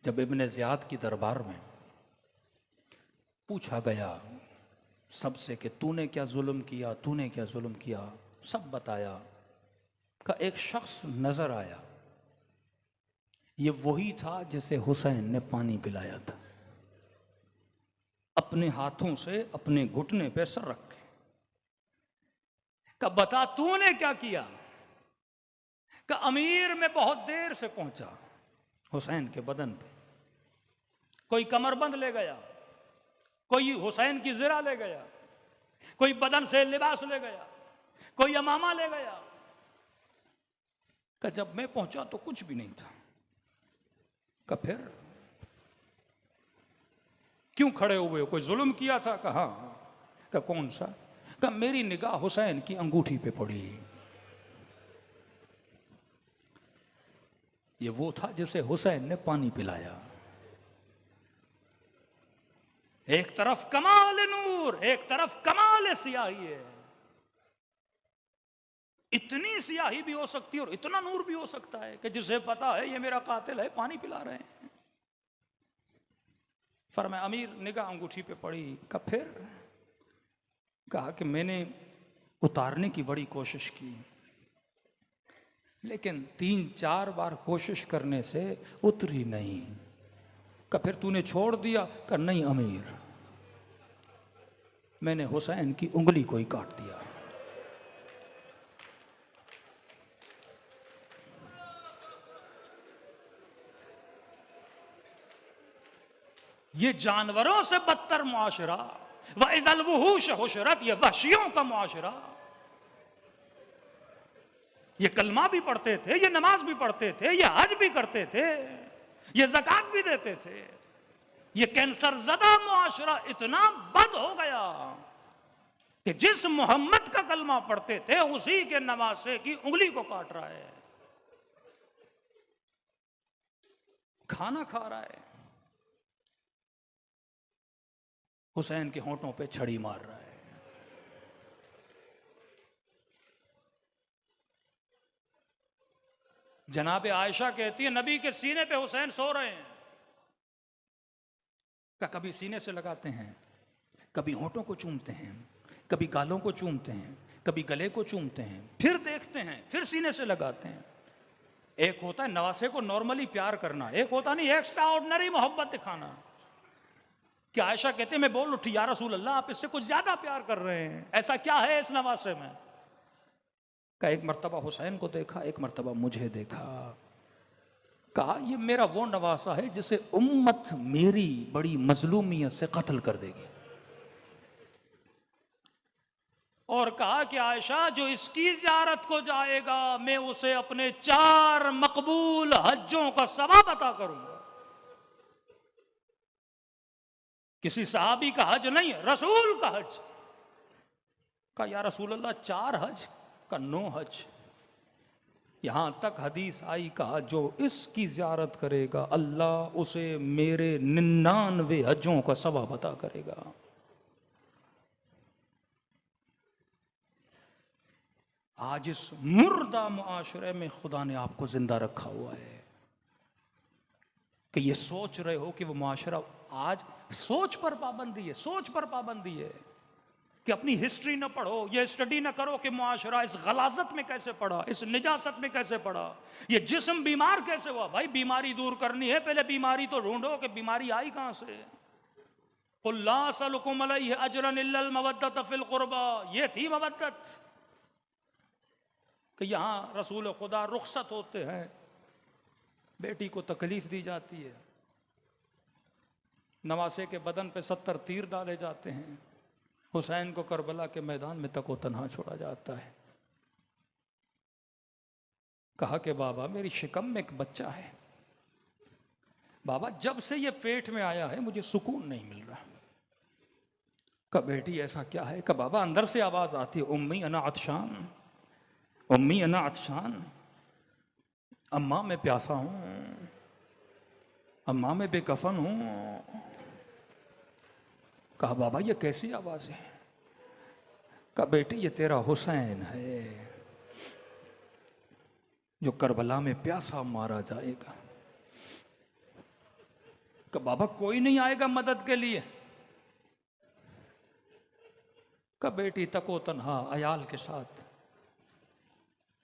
जब Ibn Ziyad की दरबार में पूछा गया सबसे कि तूने क्या जुल्म किया, तूने क्या जुल्म किया, सब बताया। का एक शख्स नजर आया, ये वही था जिसे हुसैन ने पानी पिलाया था, अपने हाथों से अपने घुटने पे सर रख के। का बता तूने क्या किया? का अमीर में बहुत देर से पहुंचा, हुसैन के बदन पे कोई कमरबंद ले गया, कोई हुसैन की ज़िरा ले गया, कोई बदन से लिबास ले गया, कोई अमामा ले गया। का जब मैं पहुंचा तो कुछ भी नहीं था। का फिर क्यों खड़े हुए हो, कोई जुल्म किया था? कहा का कौन सा? का मेरी निगाह हुसैन की अंगूठी पे पड़ी। ये वो था जिसे हुसैन ने पानी पिलाया। एक तरफ कमाल नूर, एक तरफ कमाल सियाही है। इतनी सियाही भी हो सकती है और इतना नूर भी हो सकता है कि जिसे पता है ये मेरा कातिल है, पानी पिला रहे हैं। फरमाया अमीर निगाह अंगूठी पे पड़ी। का फिर कहा कि मैंने उतारने की बड़ी कोशिश की, लेकिन 3-4 बार कोशिश करने से उतरी नहीं। का फिर तूने छोड़ दिया? का नहीं अमीर, मैंने हुसैन की उंगली को ही काट दिया। ये जानवरों से बदतर मुआशरा, व इज़ल वुहूश हुशरत, ये वहशियों का मुआशरा। ये कलमा भी पढ़ते थे, ये नमाज भी पढ़ते थे, ये हज भी करते थे, ये ज़कात भी देते थे। ये कैंसर ज़दा मुआशरा इतना बद हो गया कि जिस मोहम्मद का कलमा पढ़ते थे उसी के नवासे की उंगली को काट रहा है, खाना खा रहा है, हुसैन के होंठों पे छड़ी मार रहा है। जनाबे आयशा कहती है नबी के सीने पे हुसैन सो रहे हैं। का कभी सीने से लगाते हैं, कभी होंठों को चूमते हैं, कभी गालों को चूमते हैं, कभी गले को चूमते हैं, फिर देखते हैं, फिर सीने से लगाते हैं। एक होता है नवासे को नॉर्मली प्यार करना, एक होता नहीं एक्स्ट्रा ऑर्डिनरी मोहब्बत दिखाना। कि आयशा कहते हैं मैं बोल उठी या रसूल अल्लाह आप इससे कुछ ज्यादा प्यार कर रहे हैं, ऐसा क्या है इस नवासे में? का एक मर्तबा हुसैन को देखा, एक मर्तबा मुझे देखा। कहा ये मेरा वो नवासा है जिसे उम्मत मेरी बड़ी मजलूमियत से कत्ल कर देगी। और कहा कि आयशा जो इसकी ज़ियारत को जाएगा मैं उसे अपने 4 मकबूल हज्जों का सवाब अता करूंगा। किसी सहाबी का हज नहीं, रसूल का हज। का या रसूल अल्लाह 4 हज? का 9 हज। यहां तक हदीस आई कहा जो इसकी ज़ियारत करेगा अल्लाह उसे मेरे 99 हज्जों का सवाब अता करेगा। आज इस मुर्दा मुआशरे में खुदा ने आपको जिंदा रखा हुआ है कि ये सोच रहे हो कि वो मुआशरा, आज सोच पर पाबंदी है, सोच पर पाबंदी है कि अपनी हिस्ट्री न पढ़ो, ये स्टडी न करो कि मुआशरा इस गलाजत में कैसे पड़ा, इस निजासत में कैसे पड़ा, ये जिस्म बीमार कैसे हुआ। भाई बीमारी दूर करनी है, पहले बीमारी तो ढूंढो कि बीमारी आई कहां से। कुल ला असअलुकुम अलैहि अजरन इल्लल मवद्दत फिल कुर्बा, ये थी मवद्दत कि यहां रसूल खुदा रुखसत होते हैं, बेटी को तकलीफ दी जाती है, नवासे के बदन पे 70 तीर डाले जाते हैं, हुसैन को करबला के मैदान में तको तन्हा छोड़ा जाता है। कहा कि बाबा मेरी शिकम में एक बच्चा है, बाबा जब से ये पेट में आया है मुझे सुकून नहीं मिल रहा। का बेटी ऐसा क्या है? का बाबा अंदर से आवाज आती है उम्मी अना अतशान, उम्मी अना अतशान, अम्मा मैं प्यासा हूं, अम्मा मैं बेकफन हूं। कहा बाबा ये कैसी आवाज है? कहा बेटी ये तेरा हुसैन है जो करबला में प्यासा मारा जाएगा। कि बाबा कोई नहीं आएगा मदद के लिए। का बेटी तको तन्हा अयाल के साथ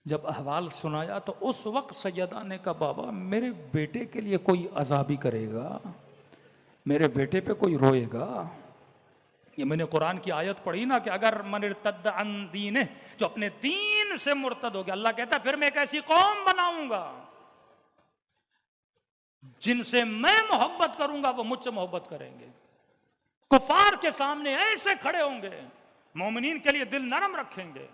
जब अहवाल सुनाया तो उस वक्त सैयदा ने कहा, बाबा मेरे बेटे के लिए कोई अजाबी करेगा, मेरे बेटे पे कोई रोएगा। ये मैंने कुरान की आयत पढ़ी ना कि अगर मन इर्तद्द अन दीने, जो अपने दीन से मुर्तद हो गया, अल्लाह कहता है फिर मैं एक ऐसी कौम बनाऊंगा जिनसे मैं मोहब्बत करूंगा वो मुझसे मोहब्बत करेंगे। कुफार के सामने ऐसे खड़े होंगे, मोमिनीन के लिए दिल नरम रखेंगे।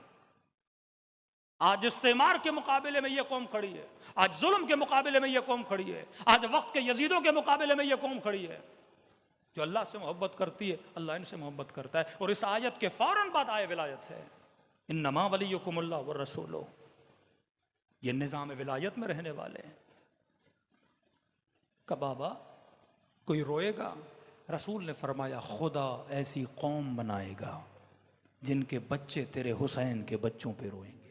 आज इस्तेमार के मुकाबले में यह कौम खड़ी है, आज जुल्म के मुकाबले में यह कौम खड़ी है, आज वक्त के यजीदों के मुकाबले में यह कौम खड़ी है जो अल्लाह से मोहब्बत करती है, अल्लाह इनसे मोहब्बत करता है। और इस आयत के फौरन बाद आए विलायत है, इन्नमा वलियुकुमुल्लाह व रसूलुहु, ये निज़ाम विलायत में रहने वाले हैं। का बाबा कोई रोएगा, रसूल ने फरमाया खुदा ऐसी कौम बनाएगा जिनके बच्चे तेरे हुसैन के बच्चों पे रोएंगे।